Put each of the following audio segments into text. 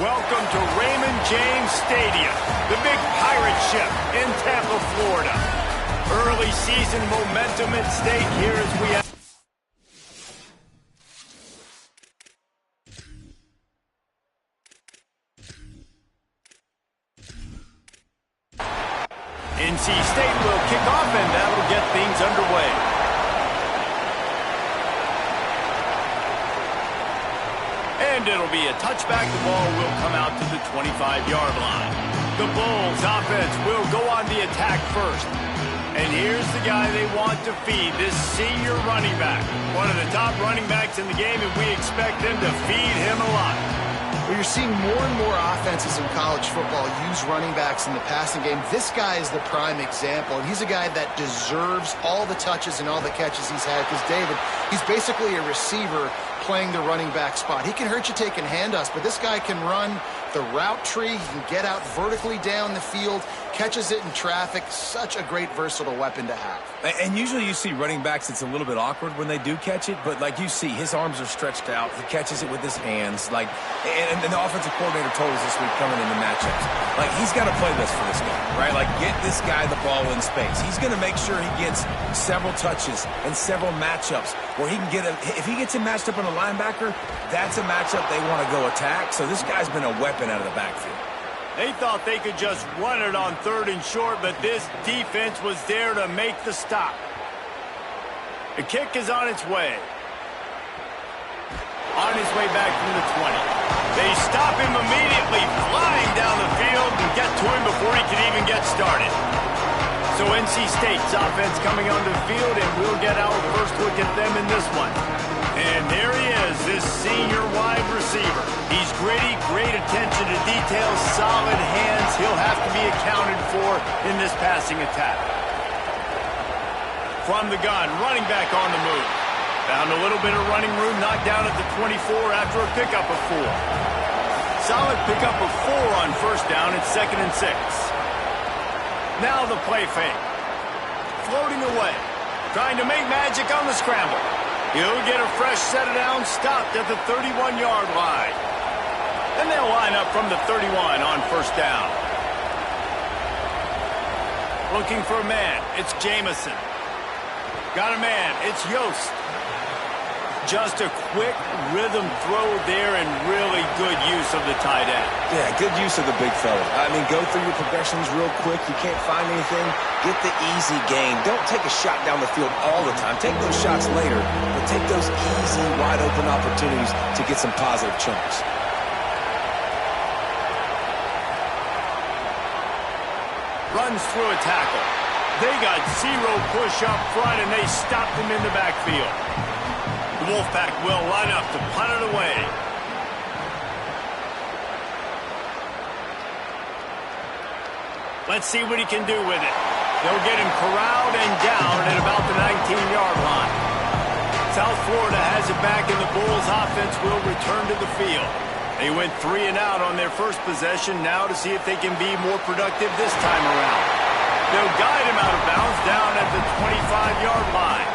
Welcome to Raymond James Stadium, the big pirate ship in Tampa, Florida. Early season momentum at stake here as we have NC State will kick off, and that'll get things underway. And it'll be a touchback. The ball will come out to the 25-yard line. The Bulls offense will go on the attack first. And here's the guy they want to feed, this senior running back. One of the top running backs in the game, and we expect them to feed him a lot. Well, you're seeing more and more offenses in college football use running backs in the passing game. This guy is the prime example, and he's a guy that deserves all the touches and all the catches he's had because, David, he's basically a receiver playing the running back spot. He can hurt you taking handoffs, but this guy can run the route tree. He can get out vertically down the field, catches it in traffic. Such a great versatile weapon to have. And usually you see running backs, it's a little bit awkward when they do catch it, but like you see, his arms are stretched out. He catches it with his hands. And the offensive coordinator told us this week coming into matchups, he's got to play this for this guy, right? Get this guy the ball in space. He's going to make sure he gets several touches and several matchups where he can get him. If he gets him matched up on a linebacker, that's a matchup they want to go attack. So this guy's been a weapon out of the backfield. They thought they could just run it on 3rd and short, but this defense was there to make the stop. The kick is on its way. On his way back from the 20. They stop him immediately, flying down the field and get to him before he can even get started. So NC State's offense coming onto the field, and we'll get our first look at them in this one. And there he is, this senior wide receiver. He's gritty, great attention to detail, solid hands. He'll have to be accounted for in this passing attack. From the gun, running back on the move. Found a little bit of running room, knocked down at the 24 after a pickup of 4. Solid pickup of 4 on first down. It's 2nd and 6. Now the play fake. Floating away. Trying to make magic on the scramble. He'll get a fresh set of downs, stopped at the 31-yard line. And they'll line up from the 31 on first down. Looking for a man. It's Jamison. Got a man. It's Yost. Just a quick rhythm throw there and really good use of the tight end. Yeah, good use of the big fella. Go through your progressions real quick. You can't find anything. Get the easy gain. Don't take a shot down the field all the time. Take those shots later, but take those easy, wide-open opportunities to get some positive chunks. Runs through a tackle. They got 0 push up front, and they stopped him in the backfield. The Wolfpack will line up to punt it away. Let's see what he can do with it. They'll get him corralled and down at about the 19-yard line. South Florida has it back, and the Bulls offense will return to the field. They went 3 and out on their first possession, now to see if they can be more productive this time around. They'll guide him out of bounds down at the 25-yard line.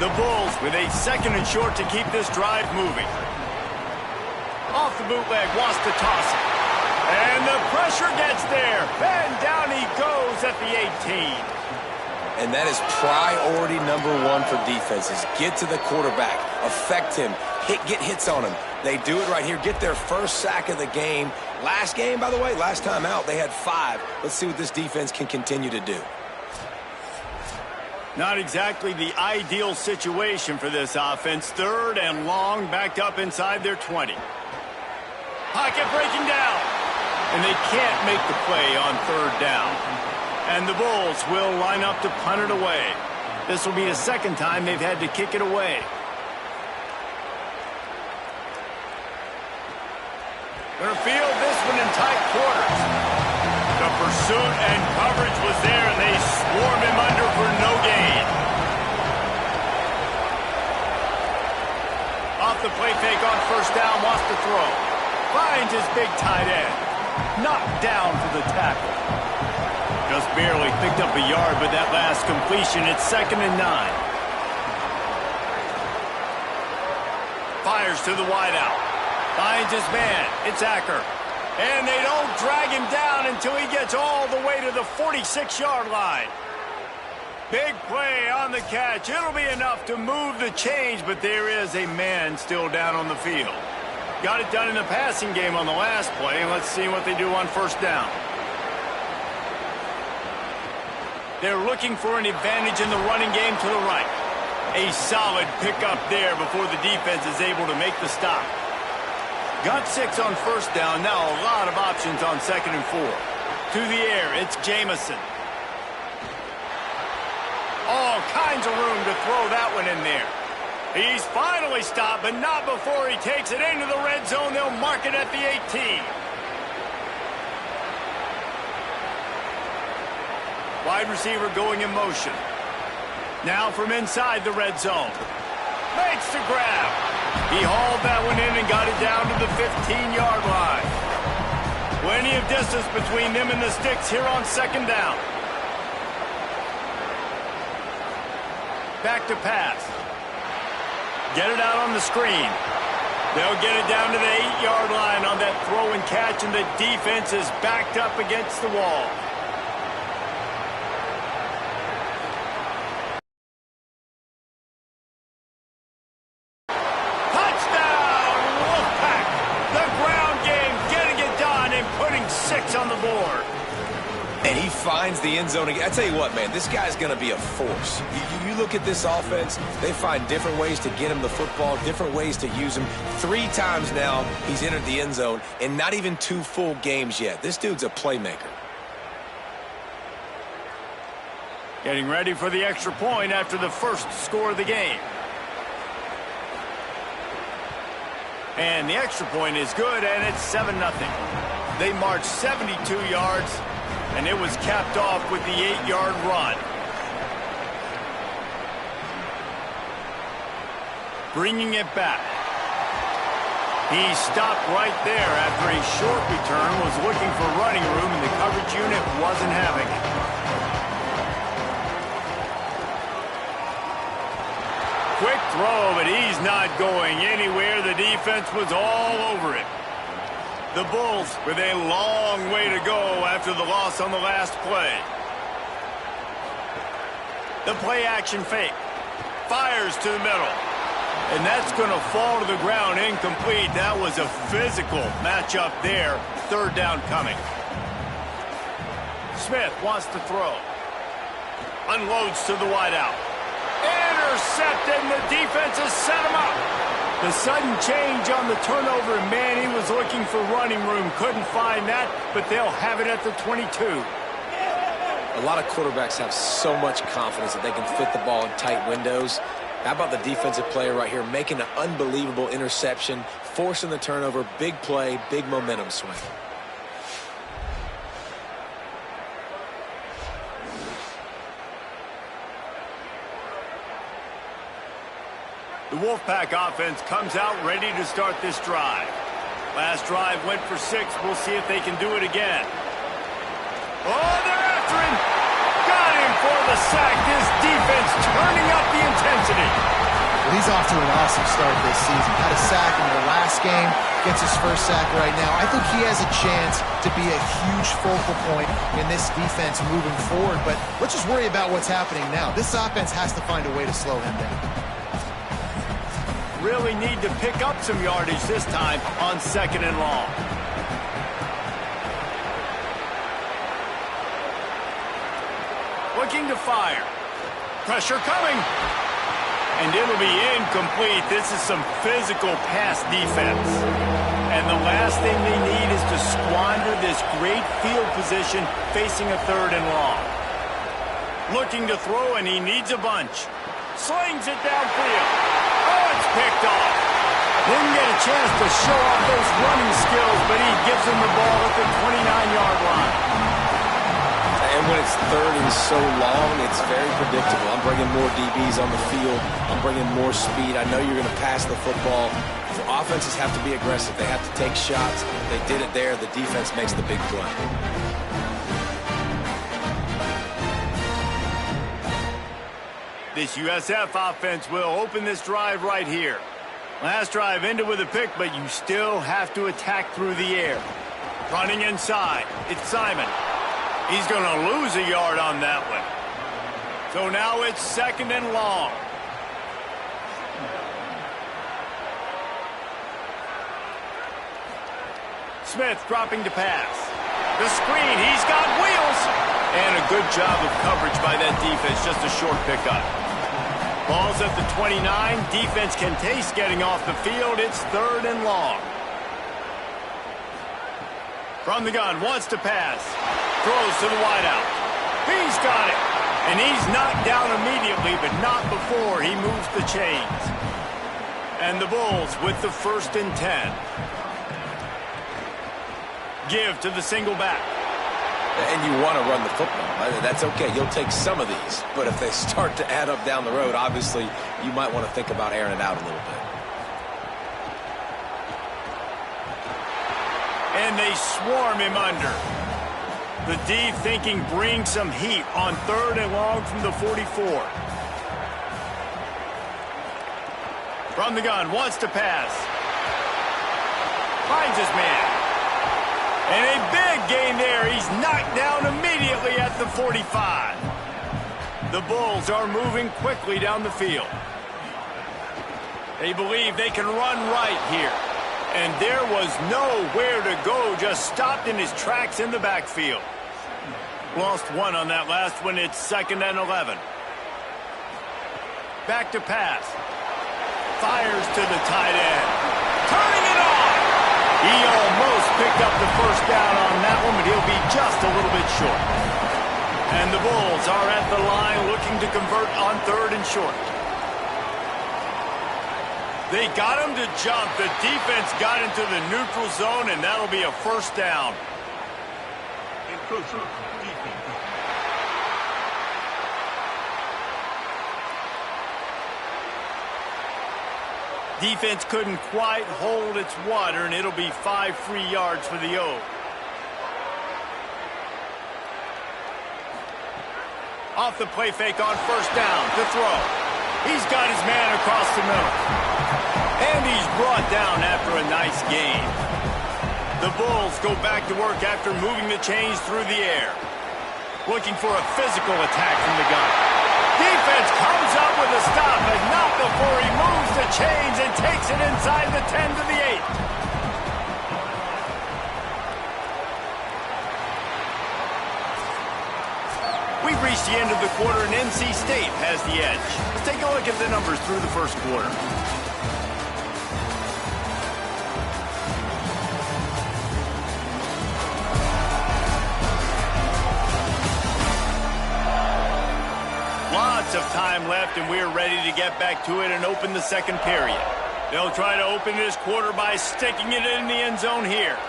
The Bulls with a 2nd and short to keep this drive moving. Off the bootleg, wants to toss it. And the pressure gets there. And down he goes at the 18. And that is priority number 1 for defenses. Get to the quarterback. Affect him. Get hits on him. They do it right here. Get their first sack of the game. Last game, by the way, last time out, they had 5. Let's see what this defense can continue to do. Not exactly the ideal situation for this offense. 3rd and long, backed up inside their 20. Pocket breaking down. And they can't make the play on 3rd down. And the Bulls will line up to punt it away. This will be the 2nd time they've had to kick it away. Gonna field this one in tight quarters. The pursuit and coverage was there, and they swarm him under for no gain. Off the play fake on first down, wants to throw. Finds his big tight end. Knocked down for the tackle. Just barely picked up a yard, but that last completion, it's 2nd and 9. Fires to the wideout. Finds his man. It's Acker. And they don't drag him down until he gets all the way to the 46-yard line. Big play on the catch. It'll be enough to move the chains, but there is a man still down on the field. Got it done in the passing game on the last play, and let's see what they do on first down. They're looking for an advantage in the running game to the right. A solid pickup there before the defense is able to make the stop. Got 6 on first down. Now a lot of options on 2nd and 4. To the air, it's Jamison. All kinds of room to throw that one in there. He's finally stopped, but not before he takes it into the red zone. They'll mark it at the 18. Wide receiver going in motion. Now from inside the red zone. Makes the grab. He hauled that one in and got it down to the 15-yard line. Plenty of distance between them and the sticks here on 2nd down. Back to pass. Get it out on the screen. They'll get it down to the 8-yard line on that throw and catch, and the defense is backed up against the wall. Touchdown, Wolfpack! The ground game getting it done and putting 6 on the board. And he finds the end zone again. I tell you what, man, this guy's going to be a force. You look at this offense, they find different ways to get him the football, different ways to use him. 3 times now he's entered the end zone, and not even 2 full games yet. This dude's a playmaker. Getting ready for the extra point after the first score of the game. And the extra point is good, and it's 7-0. They marched 72 yards, and it was capped off with the 8-yard run. Bringing it back. He stopped right there after a short return, was looking for running room, and the coverage unit wasn't having it. Quick throw, but he's not going anywhere. The defense was all over it. The Bulls with a long way to go after the loss on the last play. The play action fake. Fires to the middle. And that's going to fall to the ground incomplete. That was a physical matchup there. 3rd down coming. Smith wants to throw. Unloads to the wideout. Intercepted, and the defense has set him up. The sudden change on the turnover, man, he was looking for running room. Couldn't find that, but they'll have it at the 22. A lot of quarterbacks have so much confidence that they can fit the ball in tight windows. How about the defensive player right here making an unbelievable interception, forcing the turnover, big play, big momentum swing. The Wolfpack offense comes out ready to start this drive. Last drive went for 6. We'll see if they can do it again. Oh, they're after him. Got him for the sack. This defense turning up the intensity. Well, he's off to an awesome start this season. Had a sack in the last game. Gets his first sack right now. I think he has a chance to be a huge focal point in this defense moving forward. But let's just worry about what's happening now. This offense has to find a way to slow him down. Really need to pick up some yardage this time on 2nd and long. Looking to fire. Pressure coming. And it'll be incomplete. This is some physical pass defense. And the last thing they need is to squander this great field position facing a 3rd and long. Looking to throw, and he needs a bunch. Slings it downfield. Oh, it's picked off. Didn't get a chance to show off those running skills, but he gives him the ball at the 29-yard line. And when it's 3rd and so long, it's very predictable. I'm bringing more DBs on the field. I'm bringing more speed. I know you're going to pass the football. The offenses have to be aggressive. They have to take shots. They did it there. The defense makes the big play. This USF offense will open this drive right here. Last drive ended with a pick, but you still have to attack through the air. Running inside, it's Simon. He's going to lose a yard on that one. So now it's 2nd and long. Smith dropping to pass. The screen, he's got wheels. And a good job of coverage by that defense, just a short pickup. Ball's at the 29. Defense can taste getting off the field. It's 3rd and long. From the gun, wants to pass. Throws to the wideout. He's got it. And he's knocked down immediately, but not before he moves the chains. And the Bulls with the 1st and 10. Give to the single back. And you want to run the football. That's okay. You'll take some of these. But if they start to add up down the road, obviously, you might want to think about airing it out a little bit. And they swarm him under. The D thinking bring some heat on 3rd and long from the 44. From the gun, wants to pass. Finds his man. And a big gain there. He's knocked down immediately at the 45. The Bulls are moving quickly down the field. They believe they can run right here. And there was nowhere to go, just stopped in his tracks in the backfield. Lost one on that last one. It's 2nd and 11. Back to pass. Fires to the tight end. Turning it on. He almost picked up the 1st down on that one, but he'll be just a little bit short. And the Bulls are at the line looking to convert on 3rd and short. They got him to jump. The defense got into the neutral zone, and that'll be a 1st down. Defense couldn't quite hold its water, and it'll be 5 free yards for the O. Off the play fake on 1st down to throw. He's got his man across the middle. And he's brought down after a nice gain. The Bulls go back to work after moving the chains through the air. Looking for a physical attack from the gun. Defense comes up with a stop, but not before he moves the chains and takes it inside the 10 to the 8. We've reached the end of the quarter, and NC State has the edge. Let's take a look at the numbers through the 1st quarter. Lots of time left, and we're ready to get back to it and open the 2nd period. They'll try to open this quarter by sticking it in the end zone here.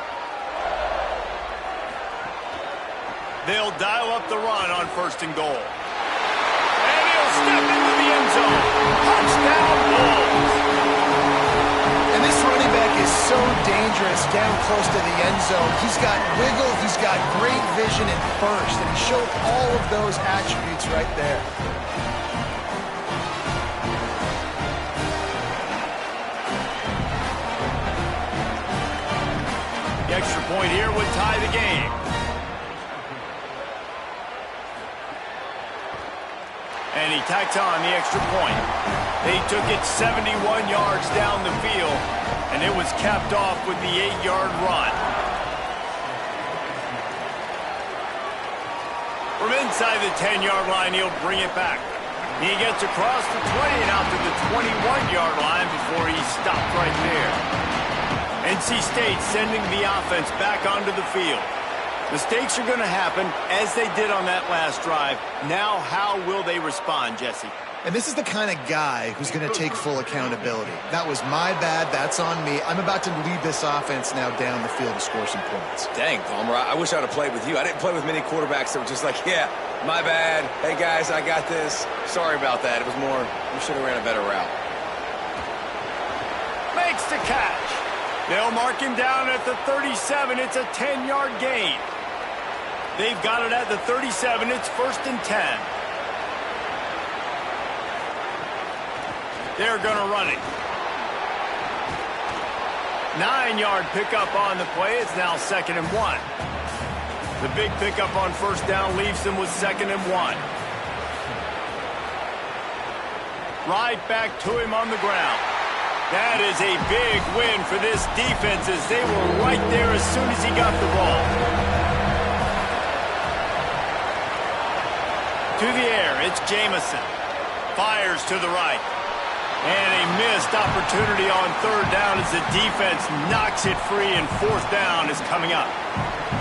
They'll dial up the run on 1st and goal. And he'll step into the end zone. Touchdown, Bulls! And this running back is so dangerous down close to the end zone. He's got wiggle, he's got great vision and burst, and he showed all of those attributes right there. The extra point here would tie the game. And he tacks on the extra point. They took it 71 yards down the field, and it was capped off with the 8-yard run. From inside the 10-yard line, he'll bring it back. He gets across the 20 and out to the 21-yard line before he stopped right there. NC State sending the offense back onto the field. Mistakes are going to happen, as they did on that last drive. Now, how will they respond, Jesse? And this is the kind of guy who's going to take full accountability. That was my bad. That's on me. I'm about to lead this offense now down the field to score some points. Dang, Palmer, I wish I would have played with you. I didn't play with many quarterbacks that were just like, yeah, my bad. Hey, guys, I got this. Sorry about that. It was more, we should have ran a better route. Makes the catch. They'll mark him down at the 37. It's a 10-yard gain. They've got it at the 37. It's 1st and 10. They're going to run it. 9-yard pickup on the play. It's now 2nd and 1. The big pickup on first down leaves them with 2nd and 1. Right back to him on the ground. That is a big win for this defense as they were right there as soon as he got the ball. To the air, it's Jamison. Fires to the right. And a missed opportunity on 3rd down as the defense knocks it free, and 4th down is coming up.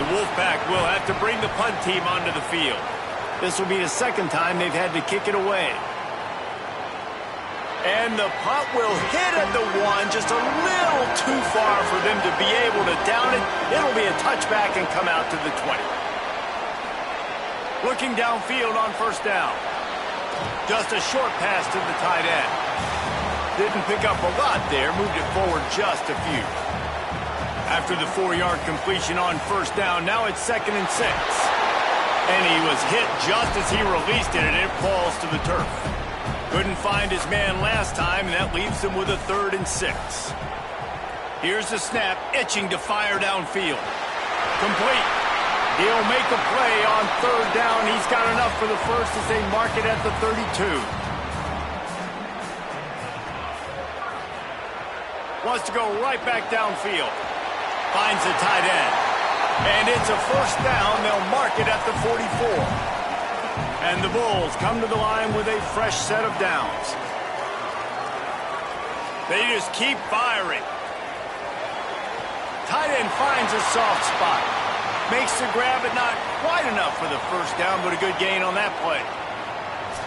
The Wolfpack will have to bring the punt team onto the field. This will be the 2nd time they've had to kick it away. And the punt will hit at the 1, just a little too far for them to be able to down it. It'll be a touchback and come out to the 20. Looking downfield on first down. Just a short pass to the tight end. Didn't pick up a lot there, moved it forward just a few. After the 4-yard completion on first down, now it's 2nd and 6. And he was hit just as he released it, and it falls to the turf. Couldn't find his man last time, and that leaves him with a 3rd and 6. Here's the snap, itching to fire downfield. Complete. He'll make a play on 3rd down. He's got enough for the first as they mark it at the 32. Wants to go right back downfield. Finds the tight end. And it's a 1st down. They'll mark it at the 44. And the Bulls come to the line with a fresh set of downs. They just keep firing. Tight end finds a soft spot. Makes the grab, but not quite enough for the 1st down, but a good gain on that play.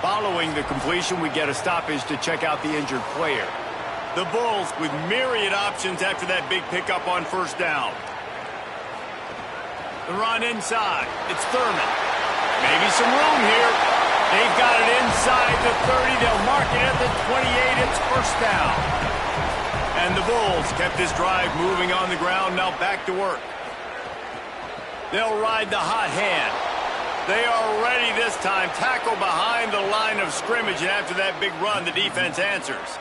Following the completion, we get a stoppage to check out the injured player. The Bulls with myriad options after that big pickup on 1st down. The run inside. It's Thurman. Maybe some room here. They've got it inside the 30. They'll mark it at the 28. It's 1st down. And the Bulls kept this drive moving on the ground. Now back to work. They'll ride the hot hand. They are ready this time. Tackle behind the line of scrimmage. And after that big run, the defense answers.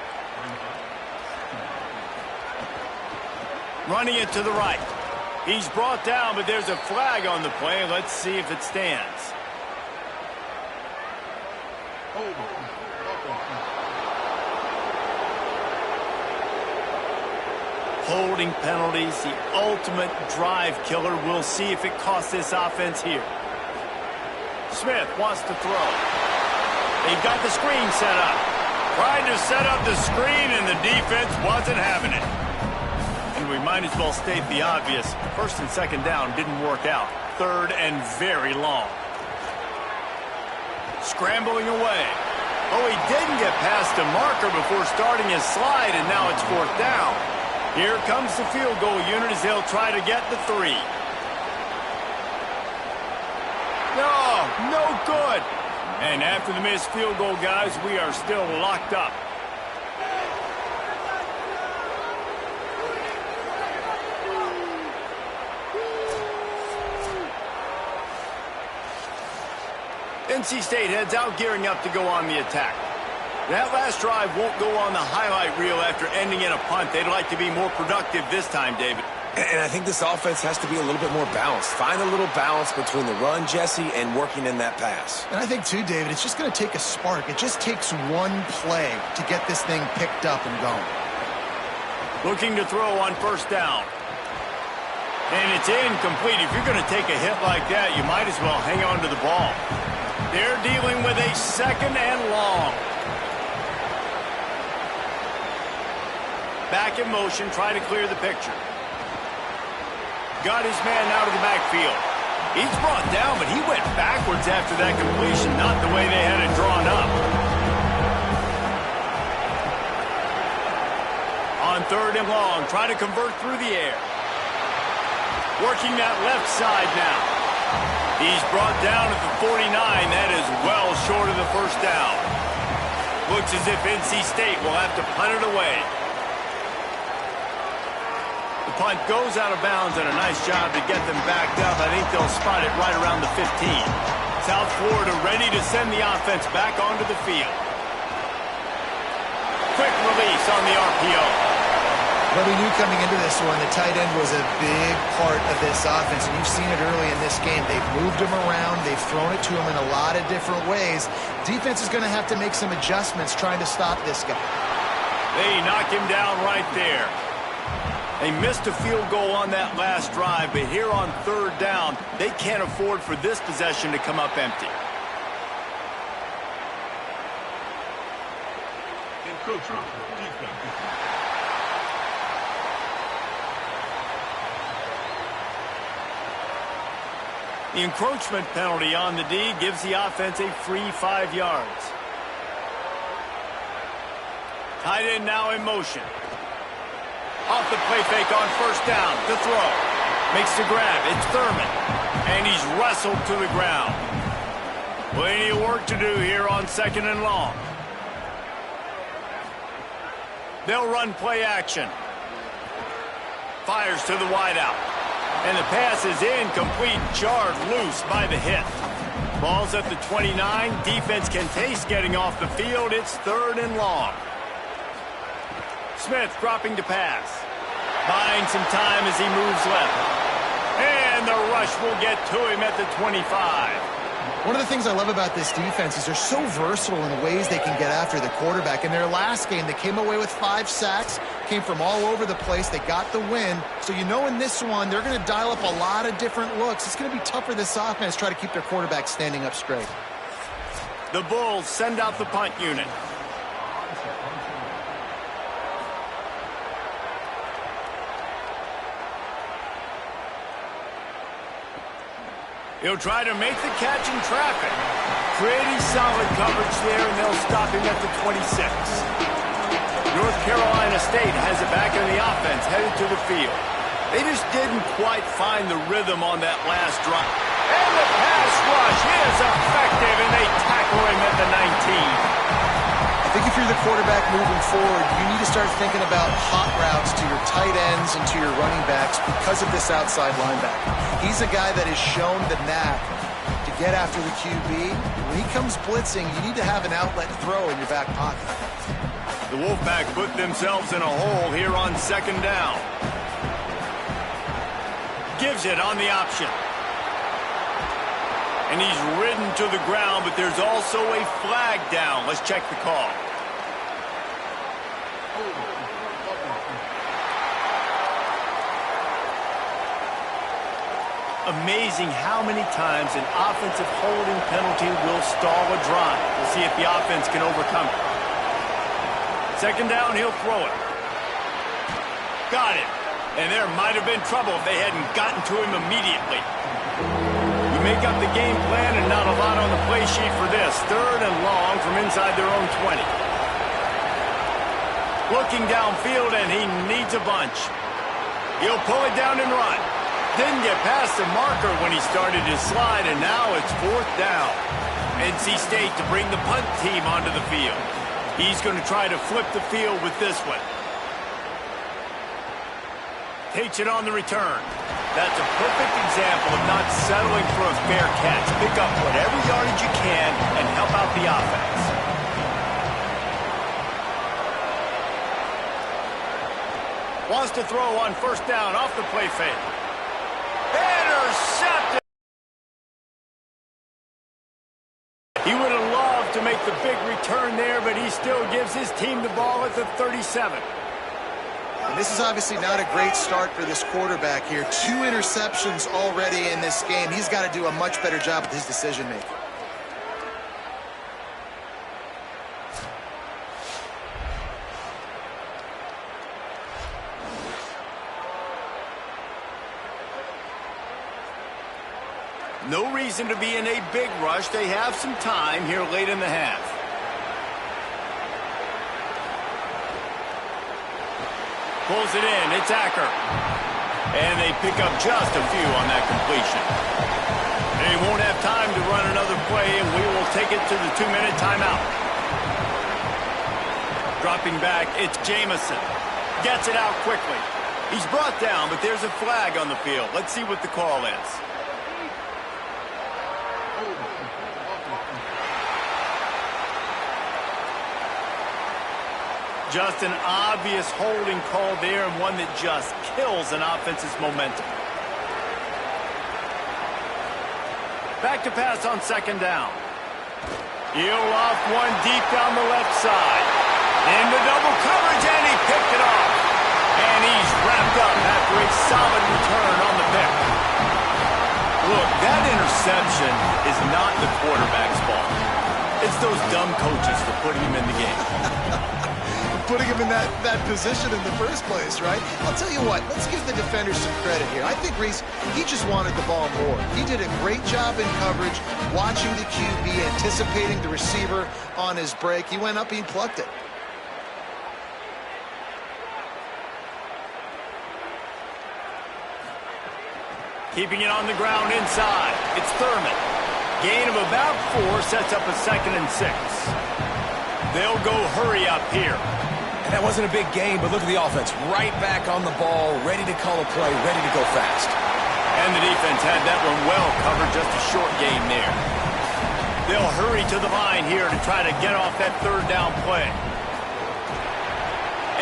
Running it to the right. He's brought down, but there's a flag on the play. Let's see if it stands. Holding penalties, the ultimate drive killer. We'll see if it costs this offense here. Smith wants to throw. They've got the screen set up. Trying to set up the screen, and the defense wasn't having it. And we might as well state the obvious. 1st and 2nd down didn't work out. 3rd and very long. Scrambling away. Oh, he didn't get past the marker before starting his slide, and now it's 4th down. Here comes the field goal unit as they'll try to get the 3. No good. And after the missed field goal, guys, we are still locked up. NC State heads out, gearing up to go on the attack. That last drive won't go on the highlight reel after ending in a punt. They'd like to be more productive this time, David. And I think this offense has to be a little bit more balanced. Find a little balance between the run, Jesse, and working in that pass. And I think, too, David, it's just going to take a spark. It just takes one play to get this thing picked up and going. Looking to throw on 1st down. And it's incomplete. If you're going to take a hit like that, you might as well hang on to the ball. They're dealing with a 2nd and long. Back in motion, trying to clear the picture. Got his man out of the backfield. He's brought down, but he went backwards after that completion, not the way they had it drawn up. On 3rd and long, trying to convert through the air. Working that left side now. He's brought down at the 49. That is well short of the 1st down. Looks as if NC State will have to punt it away. The punt goes out of bounds, and a nice job to get them backed up. I think they'll spot it right around the 15. South Florida ready to send the offense back onto the field. Quick release on the RPO. Well, we knew coming into this one the tight end was a big part of this offense, and you've seen it early in this game. They've moved him around. They've thrown it to him in a lot of different ways. Defense is going to have to make some adjustments trying to stop this guy. They knock him down right there. They missed a field goal on that last drive, but here on third down, they can't afford for this possession to come up empty. The encroachment penalty on the D gives the offense a free 5 yards. Tight end now in motion. Off the play fake on first down. The throw. Makes the grab. It's Thurman. And he's wrestled to the ground. Plenty of work to do here on second and long. They'll run play action. Fires to the wideout. And the pass is incomplete, jarred loose by the hit. Ball's at the 29. Defense can taste getting off the field. It's third and long. Smith dropping to pass. Buying some time as he moves left. And the rush will get to him at the 25. One of the things I love about this defense is they're so versatile in the ways they can get after the quarterback. In their last game, they came away with 5 sacks, came from all over the place. They got the win. So you know in this one, they're going to dial up a lot of different looks. It's going to be tough for this offense to try to keep their quarterback standing up straight. The Bulls send out the punt unit. He'll try to make the catch in traffic. Pretty solid coverage there, and they'll stop him at the 26. North Carolina State has it back in the offense, headed to the field. They just didn't quite find the rhythm on that last drive. And the pass rush is effective, and they tackle him at the 19. I think if you're the quarterback moving forward, you need to start thinking about hot routes to your tight ends and to your running backs because of this outside linebacker. He's a guy that has shown the knack to get after the QB. When he comes blitzing, you need to have an outlet throw in your back pocket. The Wolfpack put themselves in a hole here on second down. Gives it on the option. And he's ridden to the ground, but there's also a flag down. Let's check the call. Amazing how many times an offensive holding penalty will stall a drive. We'll see if the offense can overcome it. Second down, he'll throw it. Got it. And there might have been trouble if they hadn't gotten to him immediately. We make up the game plan and not a lot on the play sheet for this. Third and long from inside their own 20. Looking downfield, and he needs a bunch. He'll pull it down and run. Didn't get past the marker when he started his slide, and now it's fourth down. NC State to bring the punt team onto the field. He's going to try to flip the field with this one. Takes it on the return. That's a perfect example of not settling for a fair catch. Pick up whatever yardage you can and help out the offense. Wants to throw on first down off the play fake. Intercepted! He would have loved to make the big return there, but he still gives his team the ball at the 37. And this is obviously not a great start for this quarterback here. 2 interceptions already in this game. He's got to do a much better job with his decision-making. No reason to be in a big rush. They have some time here late in the half. Pulls it in. It's Acker. And they pick up just a few on that completion. They won't have time to run another play, and we will take it to the 2-minute timeout. Dropping back, it's Jamison. Gets it out quickly. He's brought down, but there's a flag on the field. Let's see what the call is. Just an obvious holding call there, and one that just kills an offense's momentum. Back to pass on second down. He'll off one deep down the left side. Into double coverage, and he picked it off. And he's wrapped up after a solid return on the pick. Look, that interception is not the quarterback's fault. It's those dumb coaches for putting him in the game. Putting him in that position in the first place, right? I'll tell you what, let's give the defenders some credit here. I think Reese, he just wanted the ball more. He did a great job in coverage, watching the QB, anticipating the receiver on his break. He went up and he plucked it. Keeping it on the ground inside. It's Thurman. Gain of about 4 sets up a 2nd and 6. They'll go hurry up here. And that wasn't a big gain, but look at the offense. Right back on the ball, ready to call a play, ready to go fast. And the defense had that one well covered, just a short gain there. They'll hurry to the line here to try to get off that 3rd down play.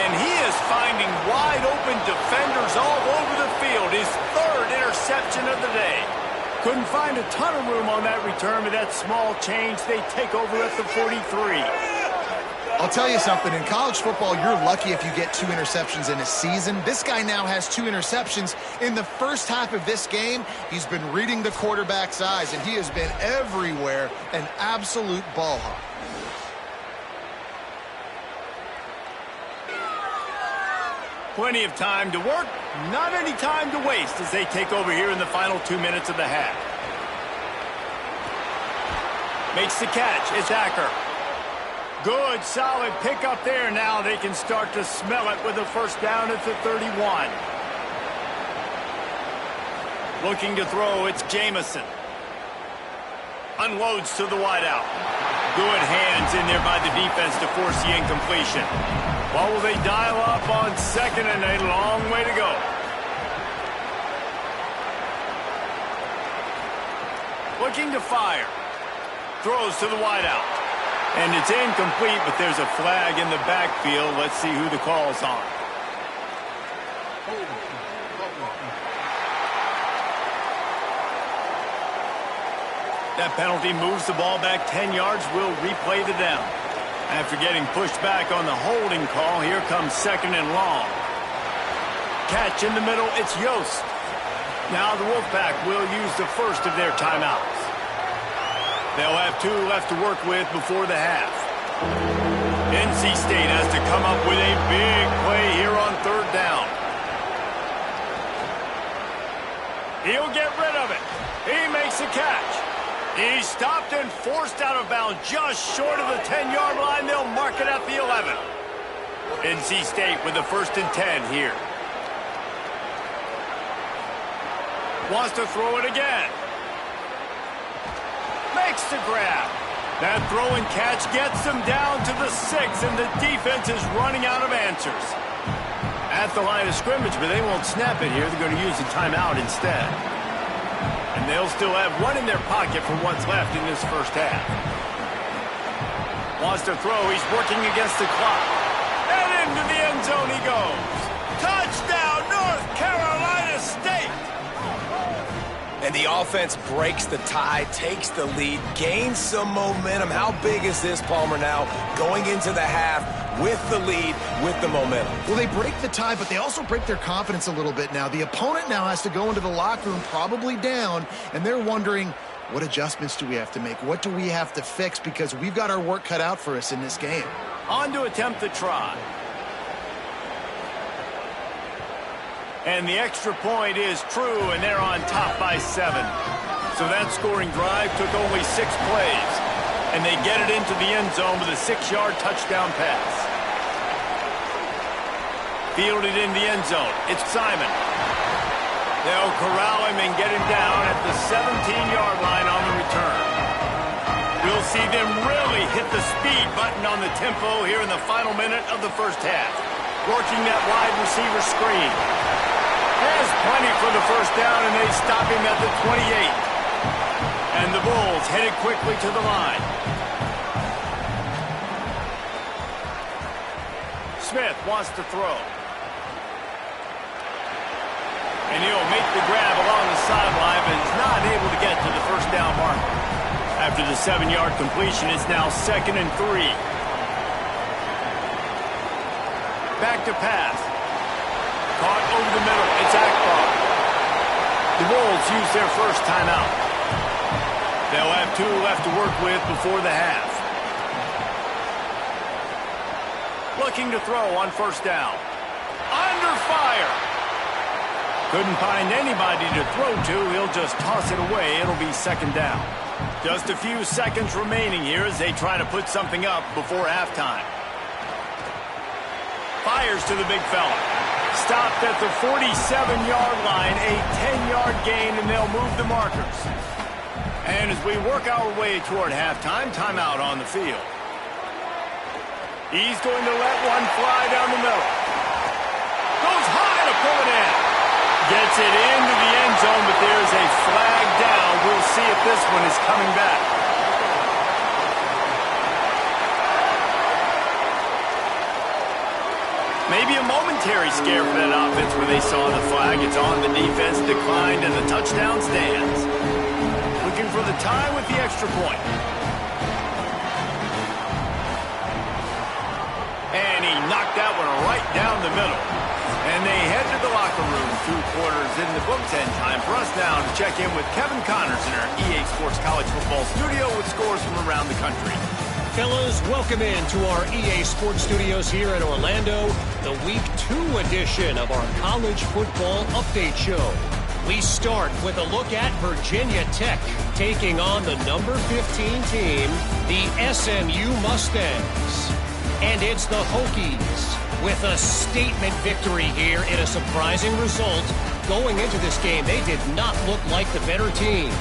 And he is finding wide open defenders all over the field. His 3rd interception of the day. Couldn't find a ton of room on that return with that small change. They take over at the 43. I'll tell you something, in college football, you're lucky if you get 2 interceptions in a season. This guy now has 2 interceptions. In the first half of this game, he's been reading the quarterback's eyes, and he has been everywhere, an absolute ball hawk. Plenty of time to work, not any time to waste as they take over here in the final 2 minutes of the half. Makes the catch, it's Acker. Good, solid pickup there. Now they can start to smell it with a 1st down at the 31. Looking to throw, it's Jamison. Unloads to the wideout. Good hands in there by the defense to force the incompletion. What will they dial up on 2nd and a long way to go? Looking to fire. Throws to the wideout. And it's incomplete, but there's a flag in the backfield. Let's see who the call's on. That penalty moves the ball back 10 yards. We'll replay the down. After getting pushed back on the holding call, here comes 2nd and long. Catch in the middle, it's Yost. Now the Wolfpack will use the 1st of their timeouts. They'll have 2 left to work with before the half. NC State has to come up with a big play here on 3rd down. He'll get rid of it. He makes a catch. He's stopped and forced out of bounds just short of the 10-yard line. They'll mark it at the 11. NC State with the 1st and 10 here. Wants to throw it again. Makes the grab. That throw and catch gets them down to the 6, and the defense is running out of answers. At the line of scrimmage, but they won't snap it here. They're going to use the timeout instead. And they'll still have one in their pocket for what's left in this 1st half. Wants to throw. He's working against the clock. And into the end zone he goes. Touchdown, North Carolina State! And the offense breaks the tie, takes the lead, gains some momentum. How big is this, Palmer, now going into the half with the lead, with the momentum? Well, they break the tie, but they also break their confidence a little bit now. The opponent now has to go into the locker room probably down, and they're wondering, what adjustments do we have to make? What do we have to fix? Because we've got our work cut out for us in this game. On to attempt the try. And the extra point is true, and they're on top by 7. So that scoring drive took only 6 plays. And they get it into the end zone with a 6-yard touchdown pass. Fielded in the end zone. It's Simon. They'll corral him and get him down at the 17-yard line on the return. We'll see them really hit the speed button on the tempo here in the final minute of the 1st half. Working that wide receiver screen. Has plenty for the 1st down, and they stop him at the 28. And the Bulls headed quickly to the line. Smith wants to throw. And he'll make the grab along the sideline, but is not able to get to the first down marker. After the 7-yard completion, it's now 2nd and 3. Back to pass. Caught over the middle. It's Akbar. The Wolves use their first timeout. They'll have 2 left to work with before the half. Looking to throw on first down. Under fire. Couldn't find anybody to throw to. He'll just toss it away. It'll be 2nd down. Just a few seconds remaining here as they try to put something up before halftime. Fires to the big fella. Stopped at the 47-yard line. A 10-yard gain, and they'll move the markers. And as we work our way toward halftime, timeout on the field. He's going to let one fly down the middle. Goes high to pull it in. Gets it into the end zone, but there's a flag down. We'll see if this one is coming back. Maybe a momentary scare for that offense when they saw the flag. It's on, the defense declined, and the touchdown stands. Looking for the tie with the extra point. And he knocked that one right down the middle. And they head to the locker room. 2 quarters in the books, and time for us now to check in with Kevin Connors in our EA Sports College Football studio with scores from around the country. Fellas, welcome in to our EA Sports Studios here in Orlando, the Week 2 edition of our College Football Update Show. We start with a look at Virginia Tech taking on the number 15 team, the SMU Mustangs. And it's the Hokies with a statement victory here in a surprising result. Going into this game, they did not look like the better team.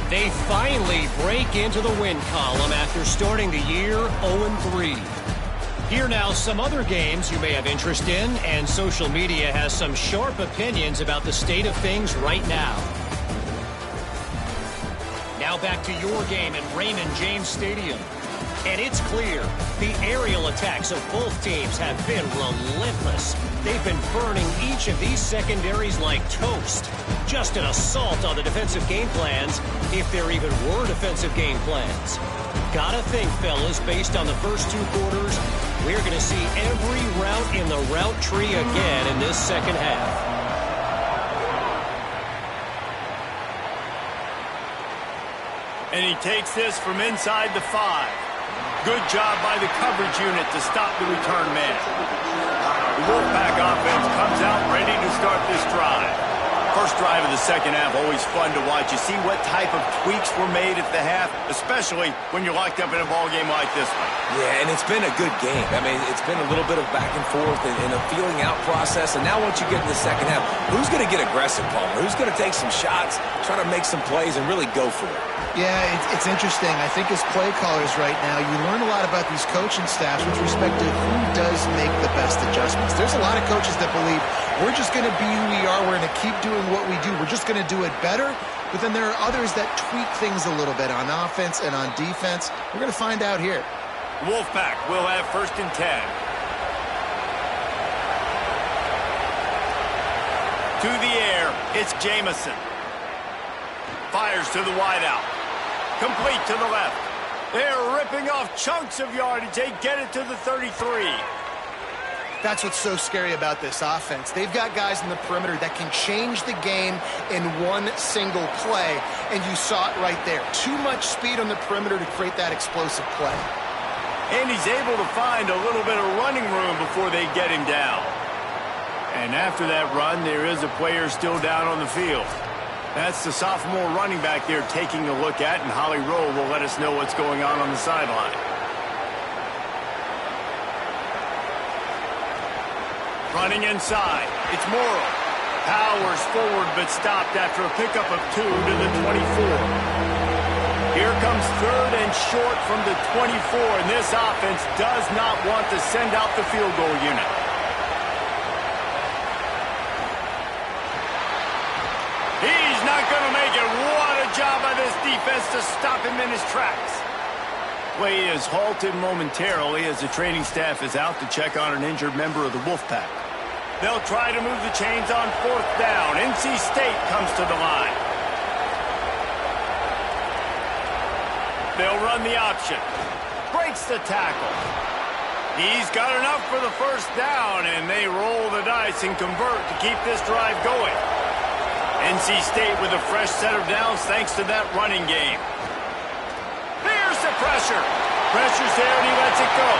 They finally break into the win column after starting the year 0-3. Here now, some other games you may have interest in, and social media has some sharp opinions about the state of things right now. Now back to your game at Raymond James Stadium. And it's clear, the aerial attacks of both teams have been relentless. They've been burning each of these secondaries like toast. Just an assault on the defensive game plans, if there even were defensive game plans. Gotta think, fellas, based on the first 2 quarters, we're going to see every route in the route tree again in this second half. And he takes this from inside the 5. Good job by the coverage unit to stop the return man. The Wolfpack offense comes out ready to start this drive. First drive of the second half, always fun to watch. You see what type of tweaks were made at the half, especially when you're locked up in a ball game like this one. Yeah, and it's been a good game. I mean, it's been a little bit of back and forth and a feeling out process. And now once you get in the second half, who's going to get aggressive, Palmer? Who's going to take some shots, try to make some plays, and really go for it? Yeah, it's interesting. I think as play callers right now, you learn a lot about these coaching staffs with respect to who does make the best adjustments. There's a lot of coaches that believe we're just going to be who we are. We're going to keep doing what we do. We're just going to do it better. But then there are others that tweak things a little bit on offense and on defense. We're going to find out here. Wolfpack will have 1st and 10. To the air, it's Jamison. Fires to the wideout. Complete to the left. They're ripping off chunks of yardage. They get it to the 33. That's what's so scary about this offense. They've got guys in the perimeter that can change the game in one single play, and you saw it right there. Too much speed on the perimeter to create that explosive play. And he's able to find a little bit of running room before they get him down. And after that run, there is a player still down on the field. That's the sophomore running back there taking a look at, and Holly Rowe will let us know what's going on the sideline. Running inside, it's Morrow. Powers forward but stopped after a pickup of 2 to the 24. Here comes 3rd and short from the 24, and this offense does not want to send out the field goal unit. He's not going to make it. What a job by this defense to stop him in his tracks. Play is halted momentarily as the training staff is out to check on an injured member of the Wolfpack. They'll try to move the chains on 4th down. NC State comes to the line. They'll run the option. Breaks the tackle. He's got enough for the 1st down, and they roll the dice and convert to keep this drive going. NC State with a fresh set of downs thanks to that running game. Here's the pressure. Pressure's there, and he lets it go.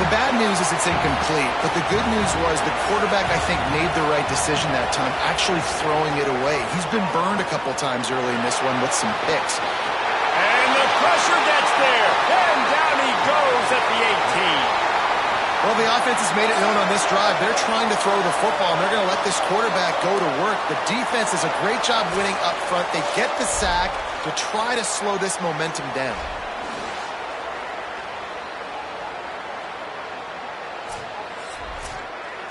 The bad news is it's incomplete, but the good news was the quarterback, I think, made the right decision that time, actually throwing it away. He's been burned a couple times early in this one with some picks. And the pressure gets there, and down he goes at the 18. Well, the offense has made it known on this drive. They're trying to throw the football, and they're going to let this quarterback go to work. The defense does a great job winning up front. They get the sack to try to slow this momentum down.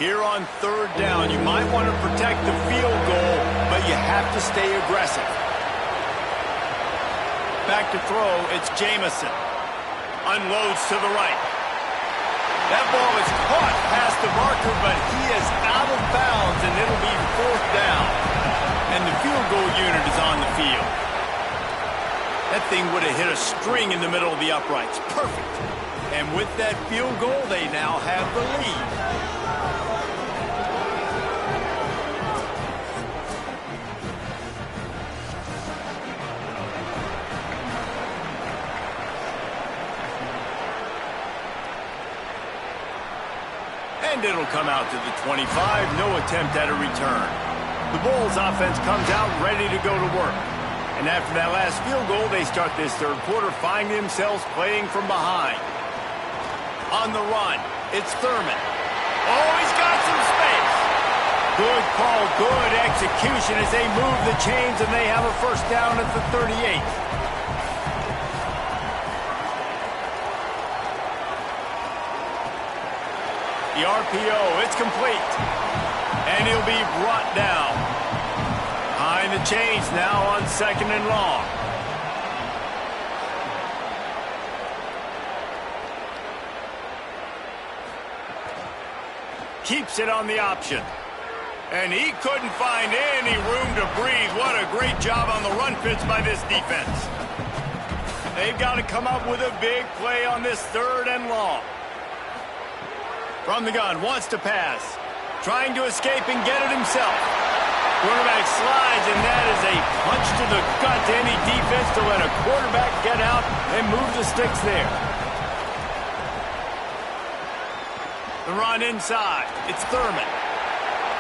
Here on 3rd down, you might want to protect the field goal, but you have to stay aggressive. Back to throw, it's Jamison. Unloads to the right. That ball is caught past the marker, but he is out of bounds, and it'll be 4th down. And the field goal unit is on the field. That thing would have hit a string in the middle of the uprights. Perfect. And with that field goal, they now have the lead. And it'll come out to the 25. No attempt at a return. The Bulls offense comes out ready to go to work. And after that last field goal, they start this 3rd quarter, finding themselves playing from behind. On the run, it's Thurman. Oh, he's got some space. Good call, good execution as they move the chains, and they have a 1st down at the 38. The RPO, it's complete. And he'll be brought down. Behind the chains now on 2nd and long. Keeps it on the option. And he couldn't find any room to breathe. What a great job on the run fits by this defense. They've got to come up with a big play on this 3rd and long. From the gun, wants to pass. Trying to escape and get it himself. Quarterback slides, and that is a punch to the gut to any defense to let a quarterback get out and move the sticks there. The run inside. It's Thurman.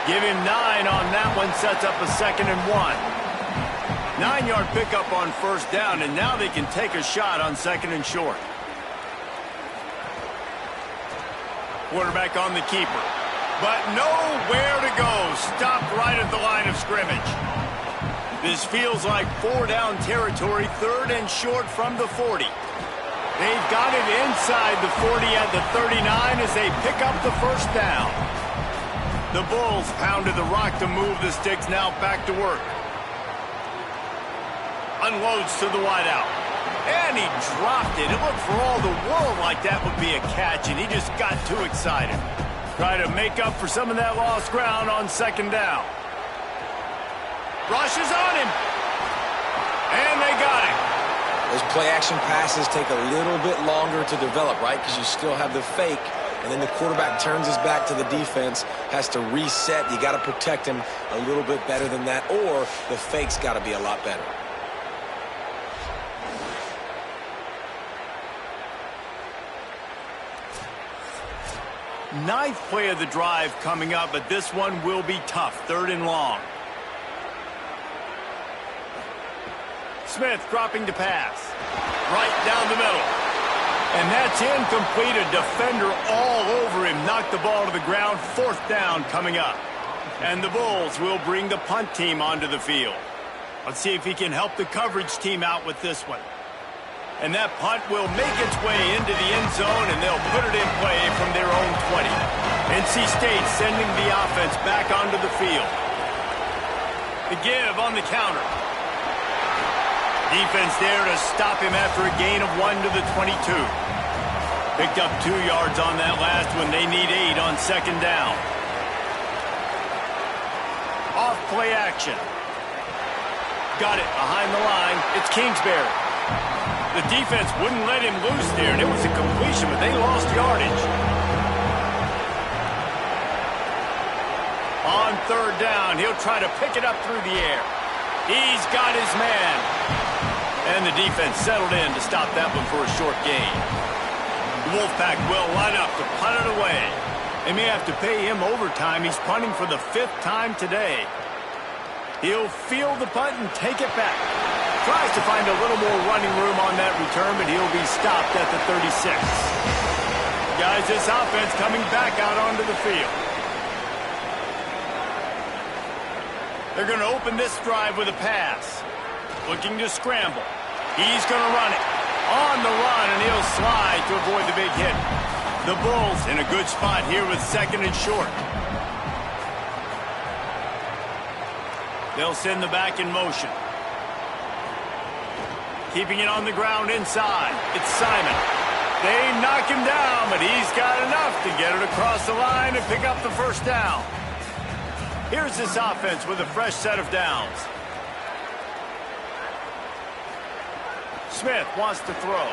Give him 9 on that one. Sets up a 2nd and 1. 9-yard pickup on 1st down, and now they can take a shot on 2nd and short. Quarterback on the keeper. But nowhere to go. Stopped right at the line of scrimmage. This feels like 4-down territory. 3rd and short from the 40. They've got it inside the 40 at the 39 as they pick up the 1st down. The Bulls pounded the rock to move the sticks, now back to work. Unloads to the wideout. And he dropped it. It looked for all the world like that would be a catch, and he just got too excited. Try to make up for some of that lost ground on 2nd down. Rushes on him. And they got him. Those play-action passes take a little bit longer to develop, right? Because you still have the fake, and then the quarterback turns his back to the defense, has to reset. You got to protect him a little bit better than that, or the fake's got to be a lot better. Ninth play of the drive coming up, but this one will be tough. 3rd and long. Smith dropping to pass. Right down the middle. And that's incomplete. A defender all over him. Knocked the ball to the ground. 4th down coming up. And the Bulls will bring the punt team onto the field. Let's see if he can help the coverage team out with this one. And that punt will make its way into the end zone, and they'll put it in play from their own 20. NC State sending the offense back onto the field. The give on the counter. Defense there to stop him after a gain of 1 to the 22. Picked up 2 yards on that last one. They need 8 on second down. Off play action. Got it behind the line. It's Kingsbury. The defense wouldn't let him loose there, and it was a completion, but they lost yardage. On third down, he'll try to pick it up through the air. He's got his man. And the defense settled in to stop that one for a short gain. The Wolfpack will line up to punt it away. They may have to pay him overtime. He's punting for the 5th time today. He'll field the punt and take it back. Tries to find a little more running room on that return, but he'll be stopped at the 36. Guys, this offense coming back out onto the field. They're going to open this drive with a pass. Looking to scramble. He's going to run it. On the run, and he'll slide to avoid the big hit. The Bulls in a good spot here with 2nd and short. They'll send the back in motion. Keeping it on the ground inside. It's Simon. They knock him down, but he's got enough to get it across the line and pick up the first down. Here's this offense with a fresh set of downs. Smith wants to throw.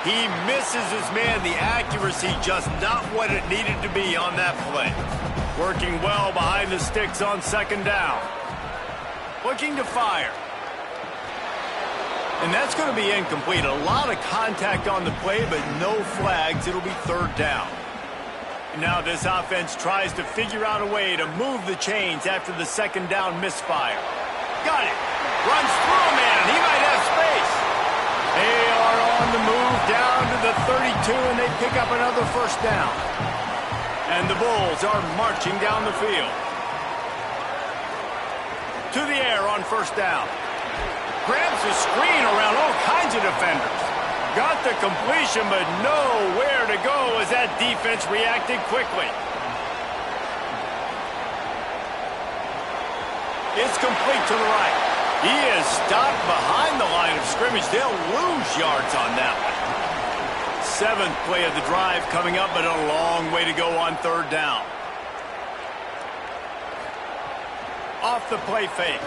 He misses his man. The accuracy just not what it needed to be on that play. Working well behind the sticks on second down. Looking to fire. And that's going to be incomplete. A lot of contact on the play, but no flags. It'll be third down. Now this offense tries to figure out a way to move the chains after the second down misfire. Got it. Runs through a man. He might have space. They are on the move down to the 32, and they pick up another first down. And the Bulls are marching down the field. To the air on first down. Grabs the screen around all kinds of defenders. Got the completion, but nowhere to go as that defense reacted quickly. It's complete to the right. He is stopped behind the line of scrimmage. They'll lose yards on that one. 7th play of the drive coming up, but a long way to go on third down. Off the play fake.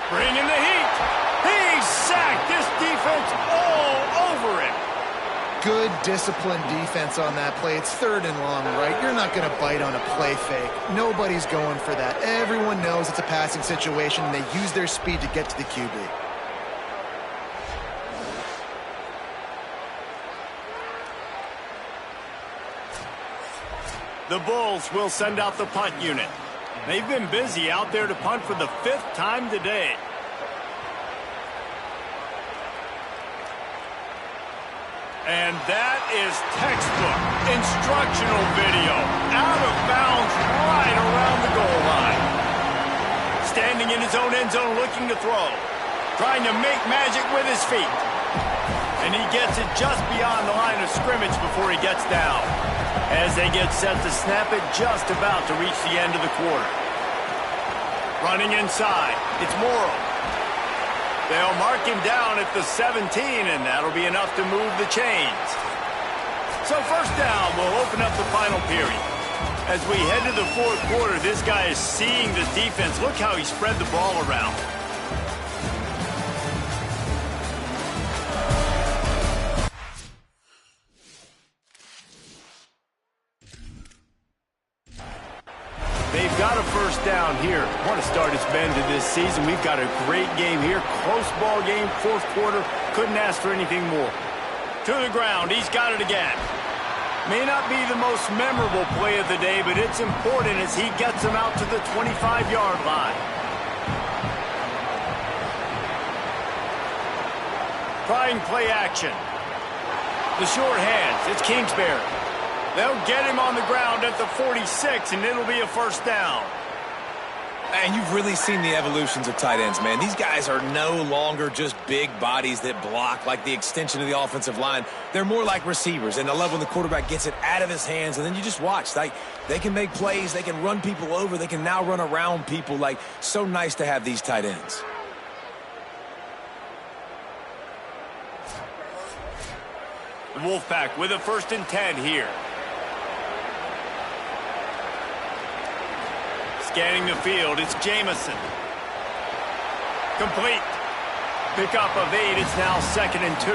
Bringing the heat. He's sacked. This defense all over him. Good, disciplined defense on that play. It's 3rd and long, right? You're not going to bite on a play fake. Nobody's going for that. Everyone knows it's a passing situation, and they use their speed to get to the QB. The Bulls will send out the punt unit. They've been busy out there to punt for the 5th time today. And that is textbook instructional video. Out of bounds right around the goal line. Standing in his own end zone looking to throw. Trying to make magic with his feet. And he gets it just beyond the line of scrimmage before he gets down. As they get set to snap it, just about to reach the end of the quarter. Running inside. It's Morrow. They'll mark him down at the 17, and that'll be enough to move the chains. So first down will open up the final period. As we head to the 4th quarter, this guy is seeing the defense. Look how he spread the ball around. They've got a first down here. Want to start his bend to this season. We've got a great game here. Close ball game, 4th quarter. Couldn't ask for anything more. To the ground. He's got it again. May not be the most memorable play of the day, but it's important as he gets him out to the 25-yard line. Trying play action. The short hands. It's Kingsbury. They'll get him on the ground at the 46, and it'll be a first down. And you've really seen the evolutions of tight ends, man. These guys are no longer just big bodies that block like the extension of the offensive line. They're more like receivers, and I love when the quarterback gets it out of his hands, and then you just watch. Like, they can make plays. They can run people over. They can now run around people. Like, so nice to have these tight ends. The Wolfpack with a 1st and 10 here. Scanning the field, it's Jamison. Complete. Pickup of 8, it's now 2nd and 2.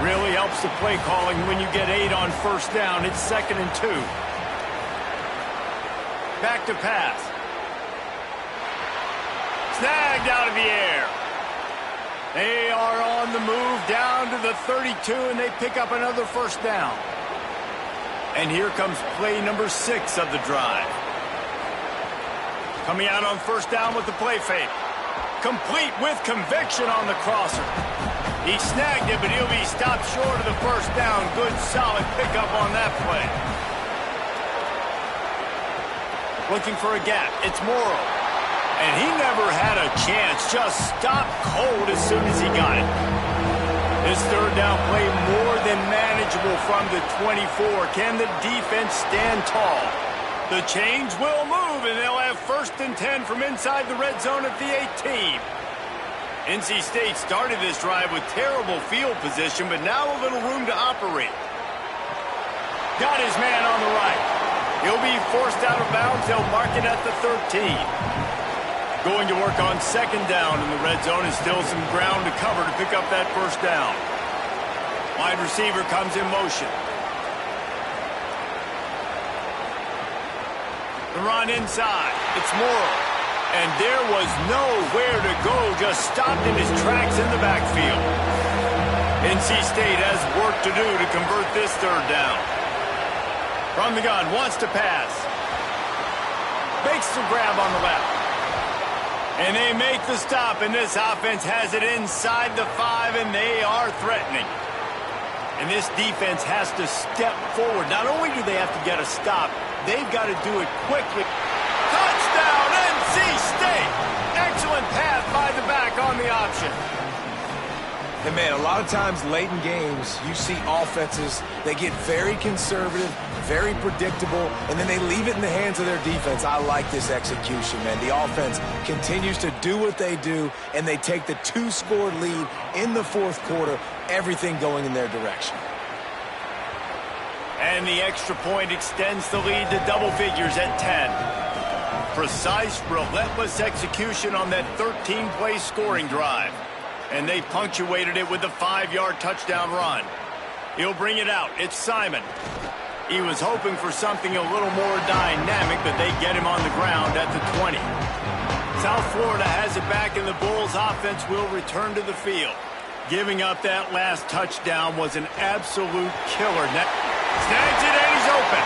Really helps the play calling when you get 8 on 1st down. It's 2nd and 2. Back to pass. Snagged out of the air. They are on the move down to the 32, and they pick up another 1st down. And here comes play number 6 of the drive. Coming out on 1st down with the play fake. Complete with conviction on the crosser. He snagged it, but he'll be stopped short of the 1st down. Good, solid pickup on that play. Looking for a gap. It's Morrow. And he never had a chance. Just stopped cold as soon as he got it. This 3rd down play more than manageable from the 24. Can the defense stand tall? The chains will move, and they'll have 1st and 10 from inside the red zone at the 18. NC State started this drive with terrible field position, but now a little room to operate. Got his man on the right. He'll be forced out of bounds. They'll mark it at the 13. Going to work on 2nd down in the red zone, and still some ground to cover to pick up that 1st down. Wide receiver comes in motion. The run inside. It's Morrow. And there was nowhere to go. Just stopped in his tracks in the backfield. NC State has work to do to convert this 3rd down. From the gun, wants to pass. Makes the grab on the left. And they make the stop, and this offense has it inside the 5, and they are threatening. And this defense has to step forward. Not only do they have to get a stop, they've got to do it quickly. Touchdown, NC State! Excellent pass by the back on the option. And, man, a lot of times late in games, you see offenses, they get very conservative, very predictable, and then they leave it in the hands of their defense. I like this execution, man. The offense continues to do what they do, and they take the 2-score lead in the 4th quarter, everything going in their direction. And the extra point extends the lead to double figures at 10. Precise, relentless execution on that 13-play scoring drive. And they punctuated it with a 5-yard touchdown run. He'll bring it out. It's Simon. He was hoping for something a little more dynamic, but they get him on the ground at the 20. South Florida has it back, and the Bulls offense will return to the field. Giving up that last touchdown was an absolute killer. Snags it, and he's open.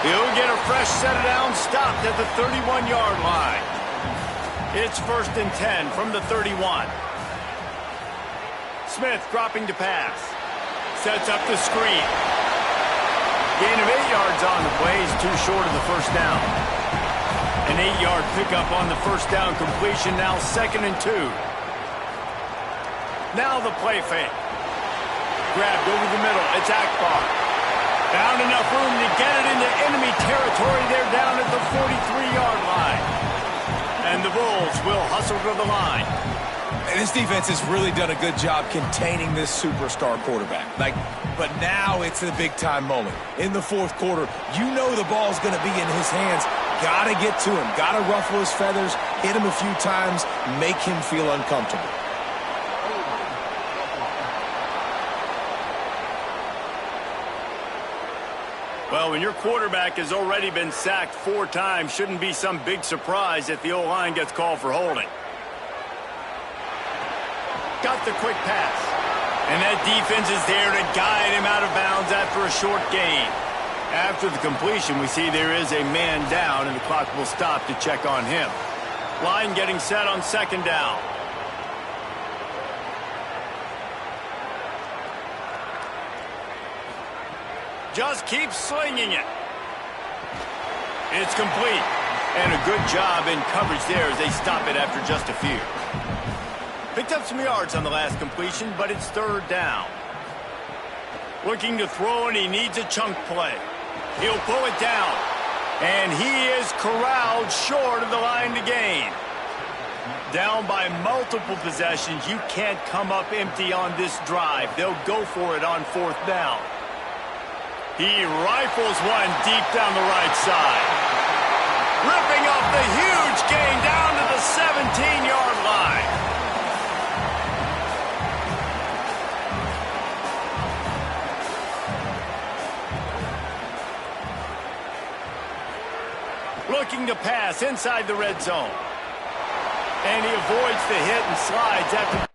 He'll get a fresh set of downs, stopped at the 31-yard line. It's 1st and 10 from the 31. Smith dropping to pass. Sets up the screen. Gain of 8 yards on the play is too short of the 1st down. An 8-yard pickup on the 1st down completion, now 2nd and 2. Now the play fake. Grabbed over the middle. It's Akbar. Found enough room to get it into enemy territory. They're down at the 43-yard line. And the Bulls will hustle to the line. And this defense has really done a good job containing this superstar quarterback. But now it's a big-time moment. In the 4th quarter, you know the ball's going to be in his hands. Got to get to him. Got to ruffle his feathers, hit him a few times, make him feel uncomfortable. Well, when your quarterback has already been sacked 4 times, shouldn't be some big surprise if the O-line gets called for holding. Got the quick pass. And that defense is there to guide him out of bounds after a short gain. After the completion, we see there is a man down, and the clock will stop to check on him. Line getting set on 2nd down. Just keep slinging it. It's complete. And a good job in coverage there as they stop it after just a few. Picked up some yards on the last completion, but it's 3rd down. Looking to throw, and he needs a chunk play. He'll pull it down. And he is corralled short of the line to gain. Down by multiple possessions, you can't come up empty on this drive. They'll go for it on 4th down. He rifles one deep down the right side. Ripping off the huge gain down to the 17-yard line. Looking to pass inside the red zone. And he avoids the hit and slides after.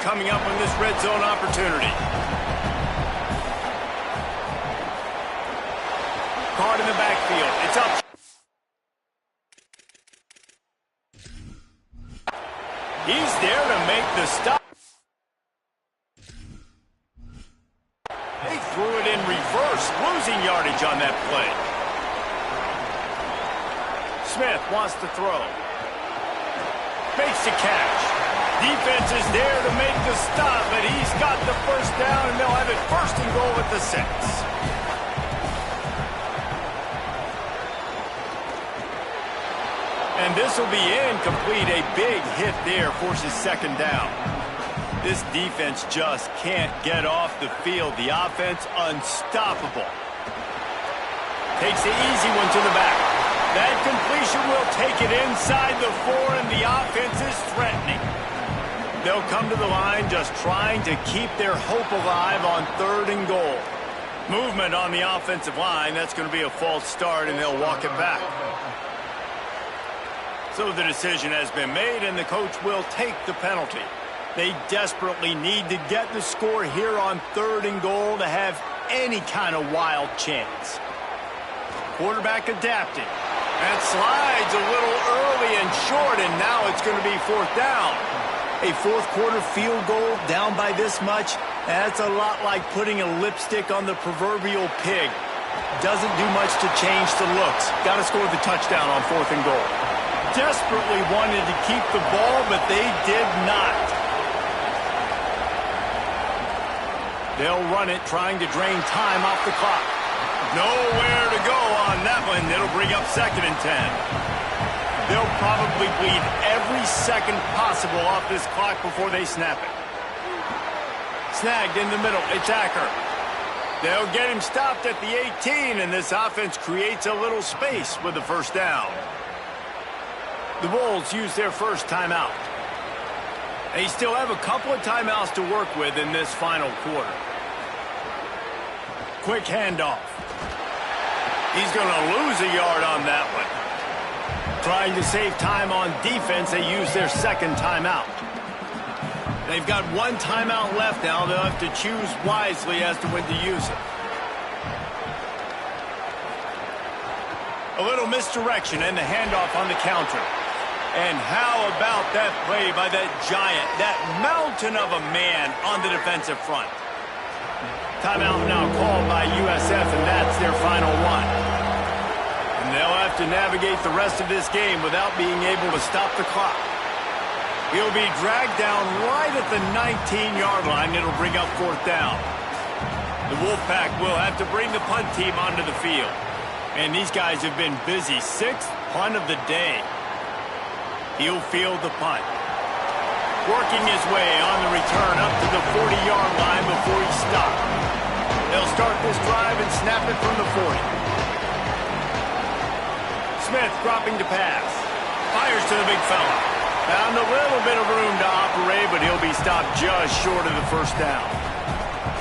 Coming up on this red zone opportunity. Caught in the backfield. It's up. He's there to make the stop. They threw it in reverse, losing yardage on that play. Smith wants to throw. Makes the catch. Defense is there to make the stop, but he's got the first down, and they'll have it 1st and goal at the 6. And this will be incomplete. A big hit there forces 2nd down. This defense just can't get off the field. The offense unstoppable. Takes the easy one to the back. That completion will take it inside the 4, and the offense is threatening. They'll come to the line just trying to keep their hope alive on 3rd and goal. Movement on the offensive line. That's going to be a false start, and they'll walk it back. So the decision has been made, and the coach will take the penalty. They desperately need to get the score here on 3rd and goal to have any kind of wild chance. Quarterback adapting. That slides a little early and short, and now it's going to be 4th down. A 4th quarter field goal down by this much, that's a lot like putting a lipstick on the proverbial pig. Doesn't do much to change the looks. Got to score the touchdown on 4th and goal. Desperately wanted to keep the ball, but they did not. They'll run it, trying to drain time off the clock. Nowhere to go on that one. It'll bring up 2nd and 10. They'll probably bleed every second possible off this clock before they snap it. Snagged in the middle. It's Acker. They'll get him stopped at the 18, and this offense creates a little space with the 1st down. The Bulls use their first timeout. They still have a couple of timeouts to work with in this final quarter. Quick handoff. He's going to lose a yard on that one. Trying to save time on defense, they use their 2nd timeout. They've got 1 timeout left now. They'll have to choose wisely as to when to use it. A little misdirection and the handoff on the counter. And how about that play by that giant, that mountain of a man on the defensive front? Timeout now called by USF, and that's their final one. And they'll have to navigate the rest of this game without being able to stop the clock. He'll be dragged down right at the 19-yard line. It'll bring up 4th down. The Wolfpack will have to bring the punt team onto the field. And these guys have been busy. 6th punt of the day. He'll field the punt. Working his way on the return up to the 40-yard line before he stopped. They'll start this drive and snap it from the 40. Smith dropping to pass. Fires to the big fella. Found a little bit of room to operate, but he'll be stopped just short of the 1st down.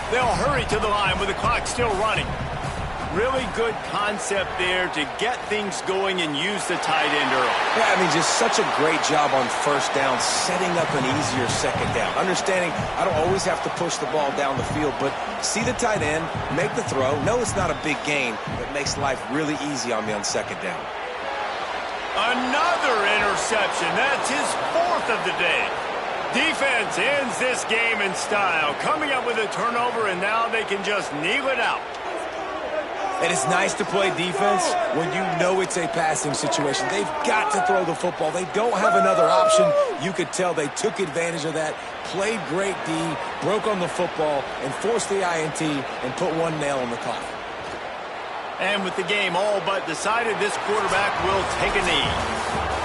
They'll hurry to the line with the clock still running. Really good concept there to get things going and use the tight end early. Yeah, I mean, just such a great job on 1st down, setting up an easier 2nd down. Understanding I don't always have to push the ball down the field, but see the tight end, make the throw. No, it's not a big gain, but makes life really easy on me on 2nd down. Another interception. That's his 4th of the day. Defense ends this game in style, coming up with a turnover, and now they can just kneel it out. And it's nice to play defense when you know it's a passing situation. They've got to throw the football. They don't have another option. You could tell they took advantage of that, played great D, broke on the football, and forced the INT and put one nail in the coffin. And with the game all but decided, this quarterback will take a knee.